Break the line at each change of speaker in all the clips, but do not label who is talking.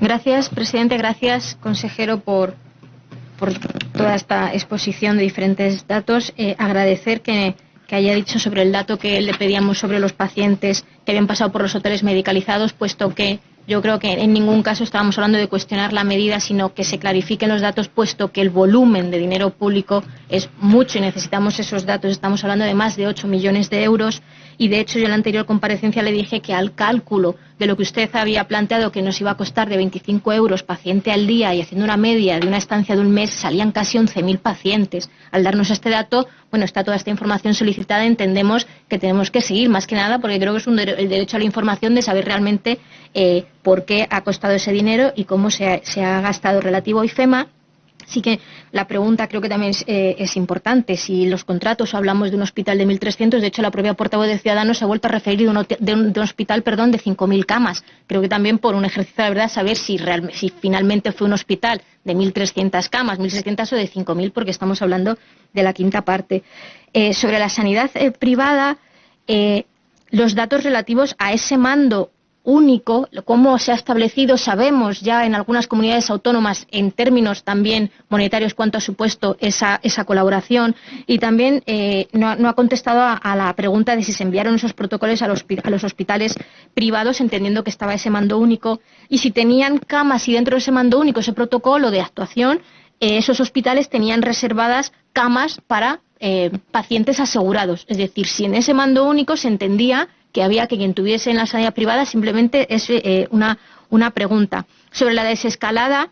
Gracias, presidente. Gracias, consejero, por toda esta exposición de diferentes datos. Agradecer que haya dicho sobre el dato que le pedíamos sobre los pacientes que habían pasado por los hoteles medicalizados, puesto que yo creo que en ningún caso estábamos hablando de cuestionar la medida, sino que se clarifiquen los datos, puesto que el volumen de dinero público es mucho y necesitamos esos datos. Estamos hablando de más de 8 millones de euros y, de hecho, yo en la anterior comparecencia le dije que al cálculo de lo que usted había planteado, que nos iba a costar de 25 euros paciente al día, y haciendo una media de una estancia de un mes, salían casi 11.000 pacientes. Al darnos este dato, bueno, está toda esta información solicitada, entendemos que tenemos que seguir, más que nada porque creo que es el derecho a la información de saber realmente por qué ha costado ese dinero y cómo se ha gastado relativo a IFEMA. Así que la pregunta creo que también es importante. Si los contratos, hablamos de un hospital de 1.300, de hecho la propia portavoz de Ciudadanos se ha vuelto a referir de un hospital de 5.000 camas. Creo que también por un ejercicio de verdad saber si finalmente fue un hospital de 1.300 camas, 1.600 o de 5.000, porque estamos hablando de la quinta parte. Sobre la sanidad privada, los datos relativos a ese mando único, cómo se ha establecido, sabemos ya en algunas comunidades autónomas en términos también monetarios cuánto ha supuesto esa colaboración, y también no ha contestado a la pregunta de si se enviaron esos protocolos a los hospitales privados, entendiendo que estaba ese mando único, y si tenían camas, y dentro de ese mando único, ese protocolo de actuación, esos hospitales tenían reservadas camas para pacientes asegurados. Es decir, si en ese mando único se entendía que había que quien tuviese en la sanidad privada, simplemente es una pregunta. Sobre la desescalada,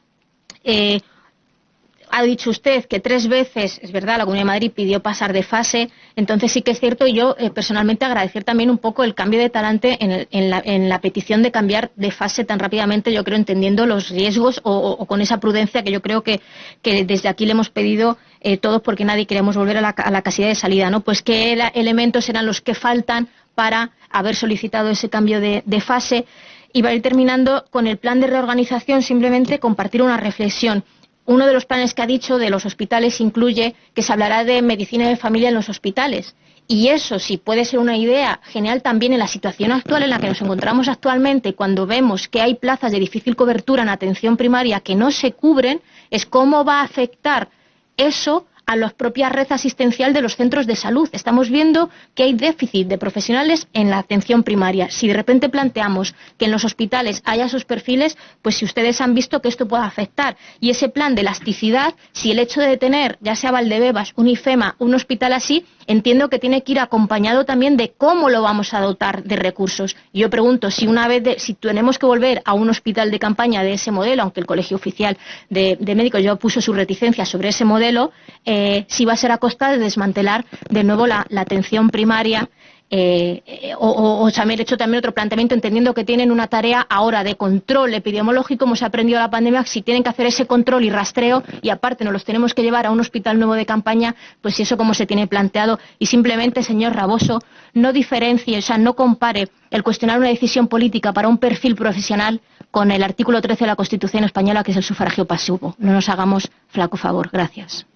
ha dicho usted que 3 veces, es verdad, la Comunidad de Madrid pidió pasar de fase, entonces sí que es cierto, y yo personalmente agradecer también un poco el cambio de talante en la petición de cambiar de fase tan rápidamente, yo creo, entendiendo los riesgos o con esa prudencia que yo creo que desde aquí le hemos pedido todos, porque nadie queremos volver a la casilla de salida, ¿no? Pues qué elementos eran los que faltan para haber solicitado ese cambio de fase. Y para ir terminando con el plan de reorganización, simplemente compartir una reflexión. Uno de los planes que ha dicho de los hospitales incluye que se hablará de medicina de familia en los hospitales. Y eso, si puede ser una idea genial también en la situación actual en la que nos encontramos actualmente, cuando vemos que hay plazas de difícil cobertura en atención primaria que no se cubren, es cómo va a afectar eso a la propia red asistencial de los centros de salud. Estamos viendo que hay déficit de profesionales en la atención primaria. Si de repente planteamos que en los hospitales haya esos perfiles, pues si ustedes han visto que esto puede afectar. Y ese plan de elasticidad, si el hecho de tener, ya sea Valdebebas, un IFEMA, un hospital así, entiendo que tiene que ir acompañado también de cómo lo vamos a dotar de recursos. Y yo pregunto, si tenemos que volver a un hospital de campaña de ese modelo, aunque el Colegio Oficial de Médicos ya puso su reticencia sobre ese modelo, si va a ser a costa de desmantelar de nuevo la atención primaria, o se ha hecho también otro planteamiento, entendiendo que tienen una tarea ahora de control epidemiológico, como se ha aprendido de la pandemia, si tienen que hacer ese control y rastreo, y aparte nos los tenemos que llevar a un hospital nuevo de campaña, pues si eso como se tiene planteado. Y simplemente, señor Raboso, no diferencie, o sea, no compare el cuestionar una decisión política para un perfil profesional con el artículo 13 de la Constitución española, que es el sufragio pasivo. No nos hagamos flaco favor. Gracias.